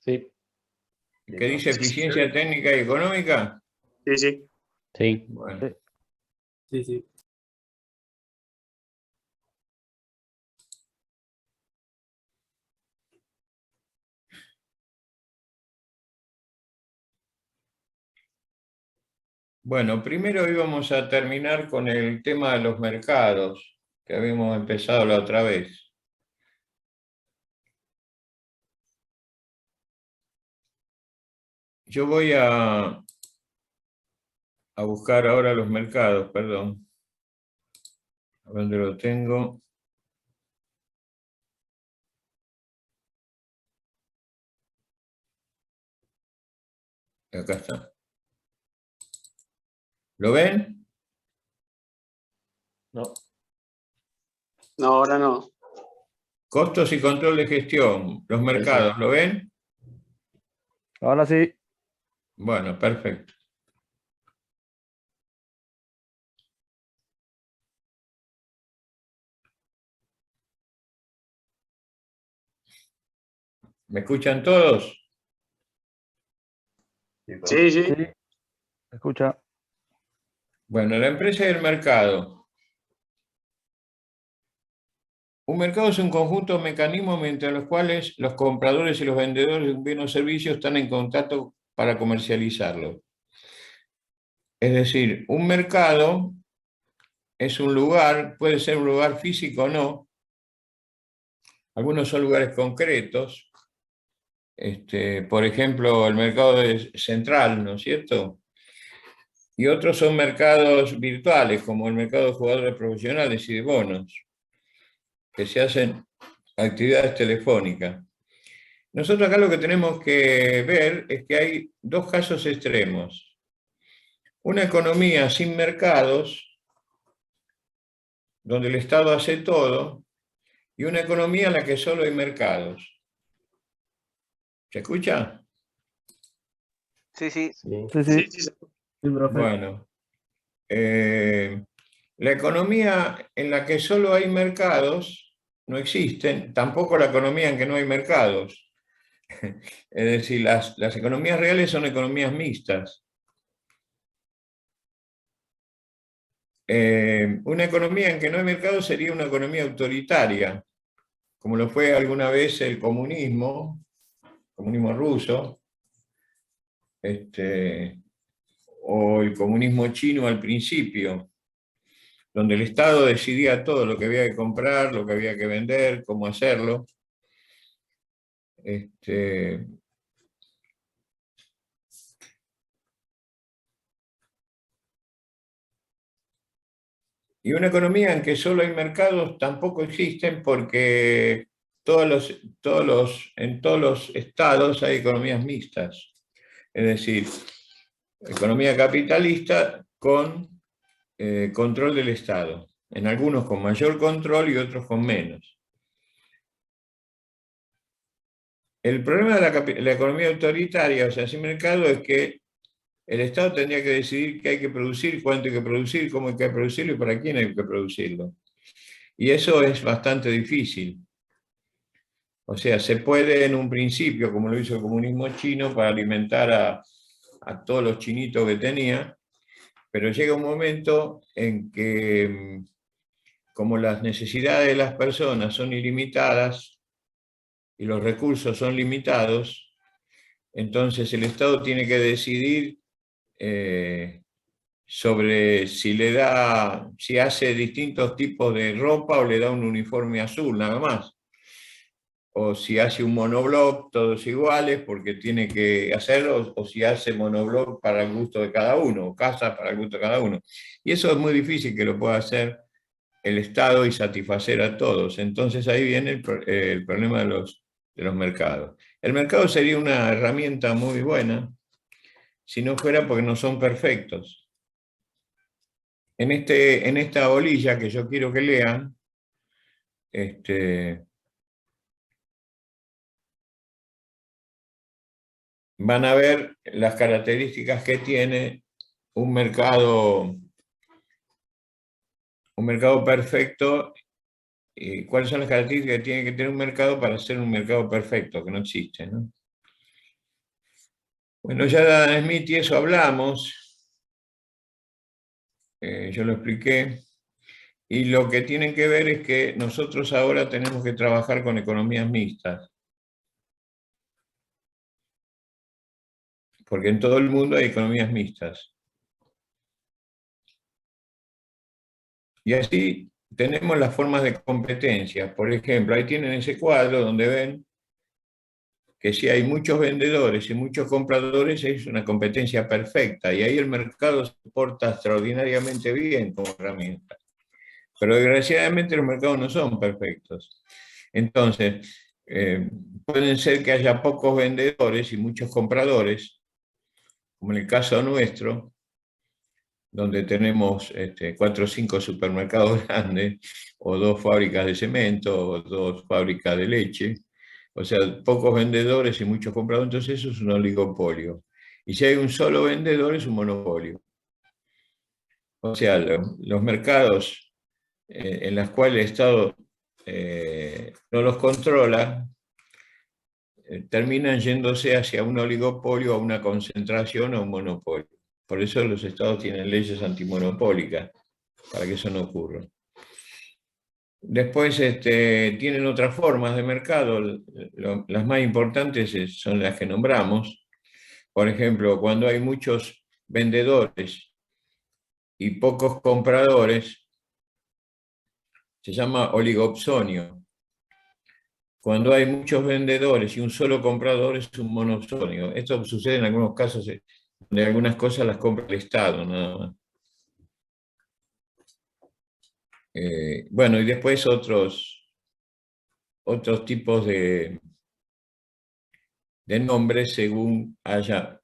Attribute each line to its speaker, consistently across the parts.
Speaker 1: Sí.
Speaker 2: ¿Qué dice eficiencia técnica y económica?
Speaker 3: Sí, sí.
Speaker 1: Sí.
Speaker 2: Bueno.
Speaker 4: Sí, sí.
Speaker 2: Bueno, primero íbamos a terminar con el tema de los mercados, que habíamos empezado la otra vez. Yo voy a buscar ahora los mercados, perdón. ¿A dónde lo tengo? Acá está. ¿Lo ven?
Speaker 1: No.
Speaker 3: No, ahora no.
Speaker 2: Costos y control de gestión. Los mercados, ¿lo ven?
Speaker 5: Ahora sí.
Speaker 2: Bueno, perfecto. ¿Me escuchan todos?
Speaker 3: Sí, sí.
Speaker 5: Sí. Escucha.
Speaker 2: Bueno, la empresa y el mercado. Un mercado es un conjunto de mecanismos mediante los cuales los compradores y los vendedores de un bien o servicio están en contacto para comercializarlo. Es decir, un mercado es un lugar, puede ser un lugar físico o no. Algunos son lugares concretos. Por ejemplo, el mercado central, ¿no es cierto? Y otros son mercados virtuales, como el mercado de jugadores profesionales y de bonos, que se hacen actividades telefónicas. Nosotros acá lo que tenemos que ver es que hay dos casos extremos. Una economía sin mercados, donde el Estado hace todo, y una economía en la que solo hay mercados. ¿Se escucha?
Speaker 6: Sí, sí.
Speaker 1: Sí.
Speaker 5: Sí,
Speaker 3: Sí,
Speaker 5: sí.
Speaker 3: sí, sí.
Speaker 4: Sí, profe.
Speaker 2: Bueno, la economía en la que solo hay mercados no existen, tampoco la economía en que no hay mercados. Es decir, las economías reales son economías mixtas. Una economía en que no hay mercado sería una economía autoritaria, como lo fue alguna vez el comunismo ruso, o el comunismo chino al principio, donde el Estado decidía todo lo que había que comprar, lo que había que vender, cómo hacerlo. Y una economía en que solo hay mercados tampoco existen porque en todos los estados hay economías mixtas. Es decir, economía capitalista con control del Estado. En algunos con mayor control y otros con menos. El problema de la economía autoritaria, o sea, sin mercado, es que el Estado tendría que decidir qué hay que producir, cuánto hay que producir, cómo hay que producirlo y para quién hay que producirlo. Y eso es bastante difícil. O sea, se puede en un principio, como lo hizo el comunismo chino, para alimentar a todos los chinitos que tenía, pero llega un momento en que, como las necesidades de las personas son ilimitadas y los recursos son limitados, entonces el Estado tiene que decidir sobre si hace distintos tipos de ropa o le da un uniforme azul, nada más. O si hace un monobloc, todos iguales, porque tiene que hacerlo, o si hace monobloc para el gusto de cada uno, o casas para el gusto de cada uno. Y eso es muy difícil que lo pueda hacer el Estado y satisfacer a todos. Entonces ahí viene el problema de los mercados. El mercado sería una herramienta muy buena, si no fuera porque no son perfectos. En esta bolilla que yo quiero que lean, van a ver las características que tiene un mercado perfecto, y cuáles son las características que tiene que tener un mercado para ser un mercado perfecto, que no existe, ¿no? Bueno, ya de Adam Smith y eso hablamos, yo lo expliqué, y lo que tienen que ver es que nosotros ahora tenemos que trabajar con economías mixtas, porque en todo el mundo hay economías mixtas. Y así tenemos las formas de competencia. Por ejemplo, ahí tienen ese cuadro donde ven que si hay muchos vendedores y muchos compradores es una competencia perfecta y ahí el mercado se porta extraordinariamente bien como herramienta. Pero desgraciadamente los mercados no son perfectos. Entonces, pueden ser que haya pocos vendedores y muchos compradores, como en el caso nuestro, donde tenemos 4 o 5 supermercados grandes, o 2 fábricas de cemento, o 2 fábricas de leche, o sea, pocos vendedores y muchos compradores, entonces eso es un oligopolio. Y si hay un solo vendedor es un monopolio. O sea, los mercados en los cuales el Estado no los controla, terminan yéndose hacia un oligopolio, a una concentración o un monopolio. Por eso los estados tienen leyes antimonopólicas, para que eso no ocurra. Después tienen otras formas de mercado, las más importantes son las que nombramos. Por ejemplo, cuando hay muchos vendedores y pocos compradores, se llama oligopsonio. Cuando hay muchos vendedores y un solo comprador es un monosonio. Esto sucede en algunos casos donde algunas cosas las compra el Estado, nada más. Bueno, y después otros tipos de nombres según haya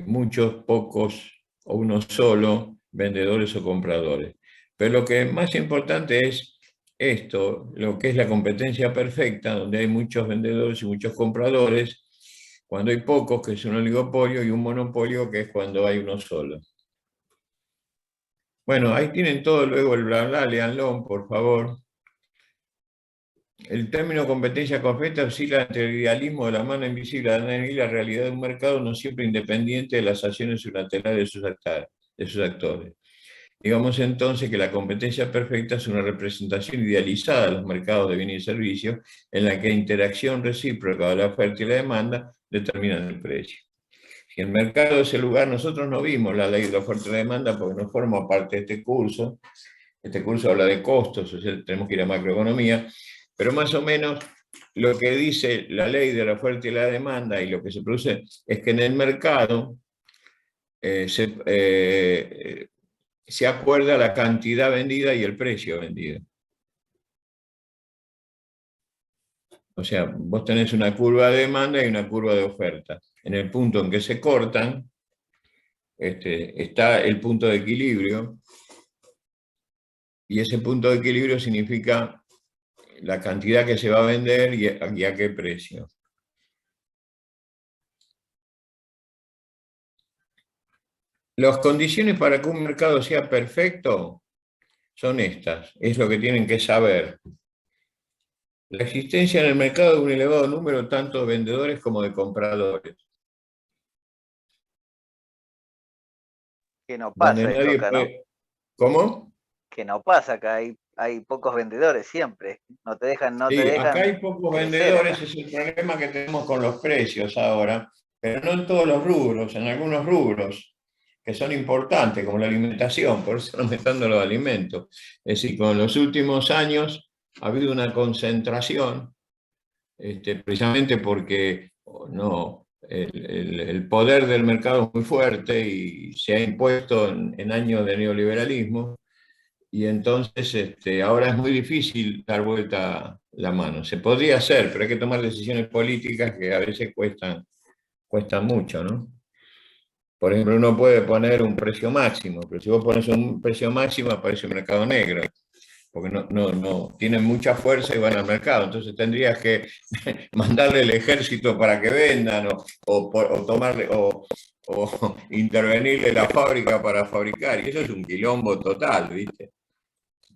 Speaker 2: muchos, pocos o uno solo, vendedores o compradores. Pero lo que es más importante es esto, lo que es la competencia perfecta, donde hay muchos vendedores y muchos compradores, cuando hay pocos, que es un oligopolio, y un monopolio, que es cuando hay uno solo. Bueno, ahí tienen todo luego el bla bla, léanlo, por favor. El término competencia perfecta oscila entre el idealismo de la mano invisible de Adam y la realidad de un mercado no siempre independiente de las acciones unilaterales de sus actores. Digamos entonces que la competencia perfecta es una representación idealizada de los mercados de bienes y servicios en la que la interacción recíproca de la oferta y la demanda determinan el precio. Si el mercado es el lugar, nosotros no vimos la ley de la oferta y la demanda porque no forma parte de este curso. Este curso habla de costos, o sea, tenemos que ir a macroeconomía, pero más o menos lo que dice la ley de la oferta y la demanda y lo que se produce es que en el mercado se acuerda la cantidad vendida y el precio vendido. O sea, vos tenés una curva de demanda y una curva de oferta. En el punto en que se cortan, está el punto de equilibrio, y ese punto de equilibrio significa la cantidad que se va a vender y a qué precio. Las condiciones para que un mercado sea perfecto son estas, es lo que tienen que saber. La existencia en el mercado de un elevado número tanto de vendedores como de compradores.
Speaker 6: Que no
Speaker 2: Donde
Speaker 6: pasa esto
Speaker 2: nadie
Speaker 6: acá, ¿no?
Speaker 2: puede... ¿Cómo?
Speaker 6: Que no pasa acá, hay pocos vendedores siempre. No te dejan, no te
Speaker 2: Sí, acá
Speaker 6: dejan
Speaker 2: hay pocos
Speaker 6: crecer
Speaker 2: vendedores,
Speaker 6: acá.
Speaker 2: es el problema que tenemos con los precios ahora, pero no en todos los rubros, en algunos rubros que son importantes, como la alimentación, por eso no me están dando los alimentos. Es decir, con los últimos años ha habido una concentración, precisamente porque no, el poder del mercado es muy fuerte y se ha impuesto en años de neoliberalismo, y entonces ahora es muy difícil dar vuelta la mano. Se podría hacer, pero hay que tomar decisiones políticas que a veces cuestan mucho, ¿no? Por ejemplo, uno puede poner un precio máximo, pero si vos pones un precio máximo aparece un mercado negro, porque no tienen mucha fuerza y van al mercado. Entonces tendrías que mandarle el ejército para que vendan o intervenirle la fábrica para fabricar. Y eso es un quilombo total, ¿viste?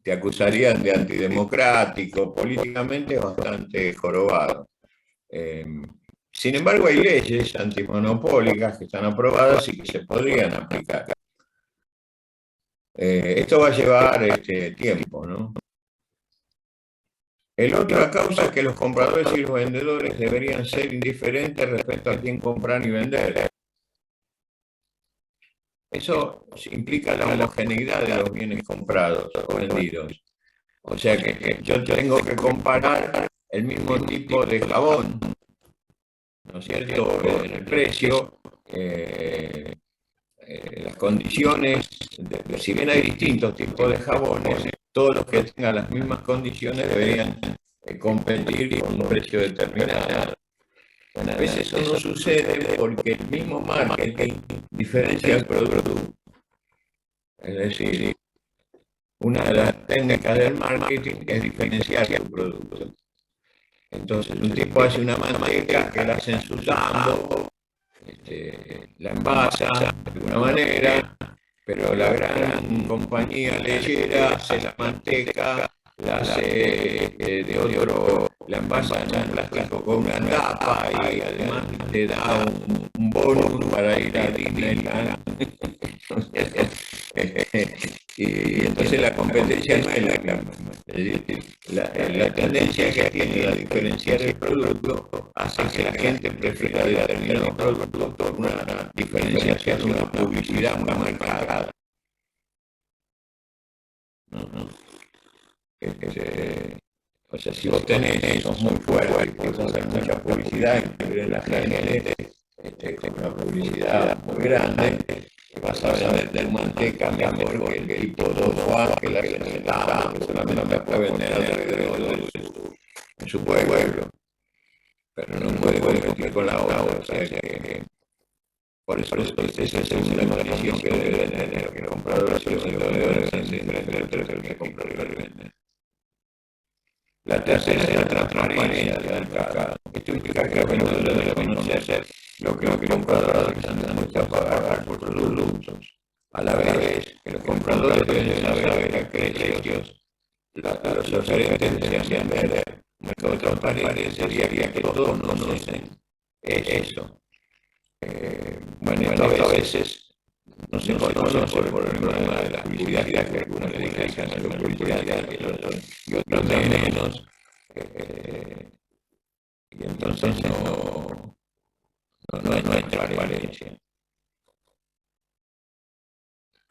Speaker 2: Te acusarían de antidemocrático, políticamente bastante jorobado. Sin embargo, hay leyes antimonopólicas que están aprobadas y que se podrían aplicar. Esto va a llevar tiempo, ¿no? El otra causa es que los compradores y los vendedores deberían ser indiferentes respecto a quién comprar y vender. Eso implica la homogeneidad de los bienes comprados o vendidos. O sea que yo tengo que comparar el mismo tipo de jabón, ¿no es cierto?, en el precio, las condiciones, si bien hay distintos tipos de jabones, todos los que tengan las mismas condiciones deberían competir con un precio determinado. Bueno, a veces eso no sucede porque el mismo marketing diferencia el producto. Es decir, una de las técnicas del marketing es diferenciar el producto. Entonces, un tipo hace una manteca que la hace ensusando, la envasa de alguna manera, pero la gran compañía lechera hace la manteca, la hace de otro, la envasa en un plástico con una tapa y además le da un bonus para ir a Disneyland. Y entonces la competencia no es la misma. La tendencia que tiene a diferenciar el producto hace que la gente prefiera determinado producto por una diferenciación, una publicidad, una marcada. O sea, si vos tenés eso muy fuerte y podés hacer mucha publicidad y la gente con una publicidad muy grande, vas a vender manteca mejor que el tipo 2 que la que necesitamos, que solamente me puede vender alrededor de su pueblo, pero no puede competir con la otra. O sea que por eso esa es una condición que deben tener los compradores y los vendedores en diferentes entre el que compra y el que vende. La tercera es la transparencia del mercado. Esto implica que los vendedores deben conocer lo que los compradores están dispuestos a pagar por sus productos. A la vez que los compradores deben saber a qué precios los oferentes desean vender. Un mercado transparente sería que todos conocen eso. Bueno, esto a veces no se conoce por el problema de la publicidad, que algunos le dedican a la publicidad y otros menos. Y entonces no hay transparencia.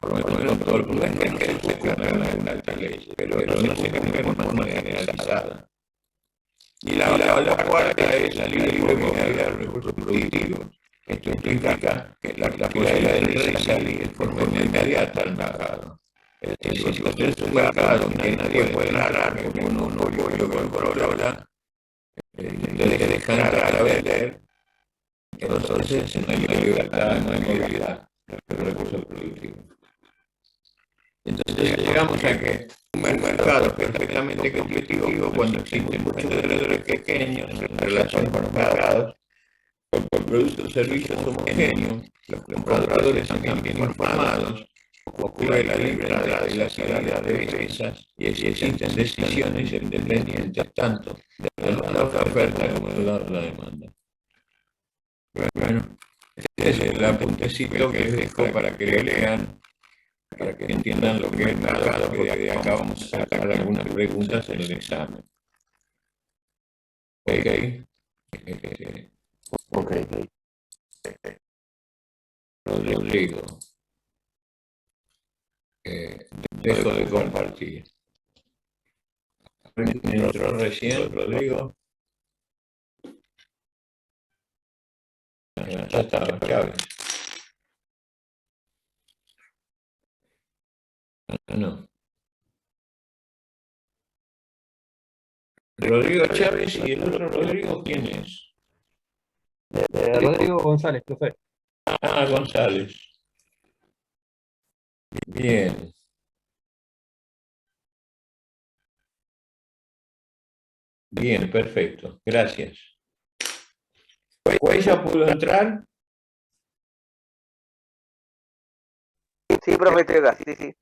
Speaker 2: Por lo menos todo el mundo es que se cumpla alguna alta ley, pero no se cumple de forma generalizada. Y la cuarta es la libre movilidad de los recursos productivos. Esto implica que la posibilidad de entrar y salir de forma inmediata al mercado. Es decir, si usted es un mercado donde nadie puede entrar, porque uno no lo controla, le dejan entrar a vender, entonces no hay libertad, no hay movilidad de los recursos productivos. Entonces llegamos a que un mercado perfectamente competitivo cuando existen muchos vendedores pequeños en relación con los mercados, con productos y servicios homogéneos, los compradores también bien informados, ocurre la libre entrada y la salida de empresas y existen decisiones independientes tanto de la oferta como de la demanda. Bueno, este es el apuntecito que les dejo para que lean, para que entiendan lo que es el mercado, porque de acá vamos a sacar algunas preguntas en el examen. Ok. Rodrigo. Dejo de compartir. Entró recién, Rodrigo. Ya está, Chávez. No. Rodrigo Chávez y el otro Rodrigo, ¿quién es?
Speaker 5: Rodrigo González, profe.
Speaker 2: Ah, González. Bien. Bien, perfecto. Gracias. ¿Ella pudo entrar?
Speaker 6: Sí, profe, estoy acá. Sí.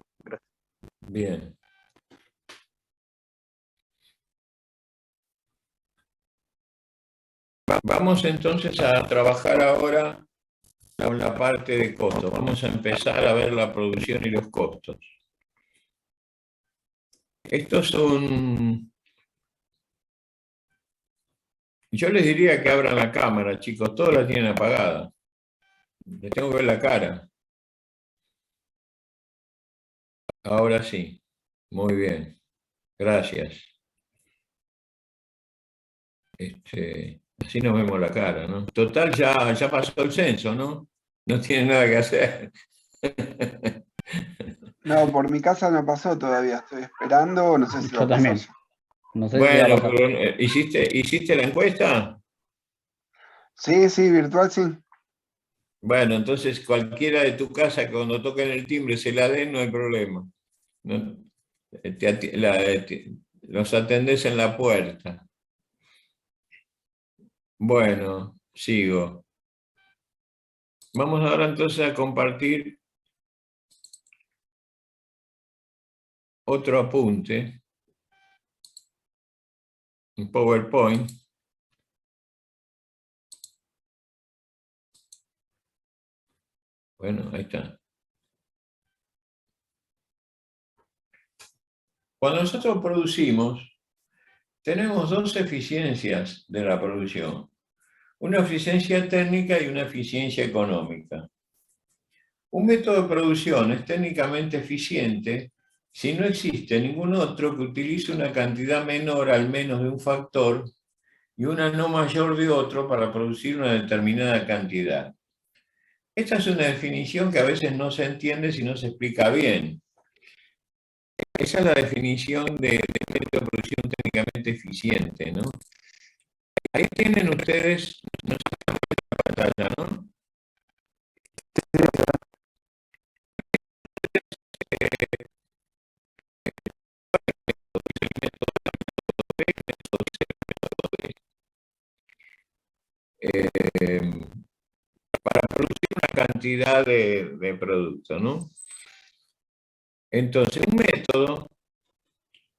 Speaker 2: Bien. Vamos entonces a trabajar ahora con la parte de costos. Vamos a empezar a ver la producción y los costos. Estos son... Yo les diría que abran la cámara, chicos. Todos la tienen apagada. Les tengo que ver la cara. Ahora sí. Muy bien. Gracias. Así nos vemos la cara, ¿no? Total, ya pasó el censo, ¿no? No tiene nada que hacer.
Speaker 1: No, por mi casa no pasó todavía, estoy esperando, no sé si va
Speaker 5: Yo
Speaker 1: a pasar
Speaker 5: también.
Speaker 1: ya.
Speaker 5: No sé si va a
Speaker 2: Bueno,
Speaker 5: pasar.
Speaker 2: pero ¿hiciste la encuesta?
Speaker 1: Sí, sí, virtual sí.
Speaker 2: Bueno, entonces cualquiera de tu casa que cuando toquen el timbre se la den, no hay problema. No, los atendés en la puerta. Bueno, sigo. Vamos ahora entonces a compartir otro apunte, un PowerPoint. Bueno, ahí está. Cuando nosotros producimos, tenemos dos eficiencias de la producción. Una eficiencia técnica y una eficiencia económica. Un método de producción es técnicamente eficiente si no existe ningún otro que utilice una cantidad menor al menos de un factor y una no mayor de otro para producir una determinada cantidad. Esta es una definición que a veces no se entiende si no se explica bien. Esa es la definición de método de producción técnicamente eficiente, ¿no? Ahí tienen ustedes, no sé si están en la pantalla, ¿no? Para producir una cantidad de producto, ¿no? Entonces, un método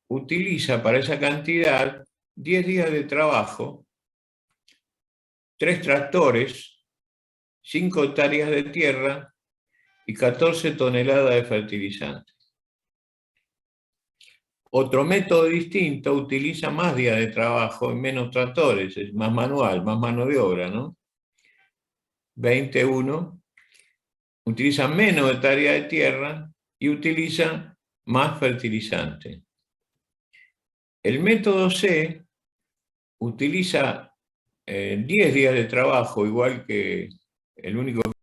Speaker 2: utiliza para esa cantidad 10 días de trabajo, 3 tractores, 5 hectáreas de tierra y 14 toneladas de fertilizante. Otro método distinto utiliza más días de trabajo y menos tractores, es más manual, más mano de obra, ¿no? 21, utiliza menos hectáreas de tierra y utiliza más fertilizante. El método C utiliza 10 días de trabajo, igual que el único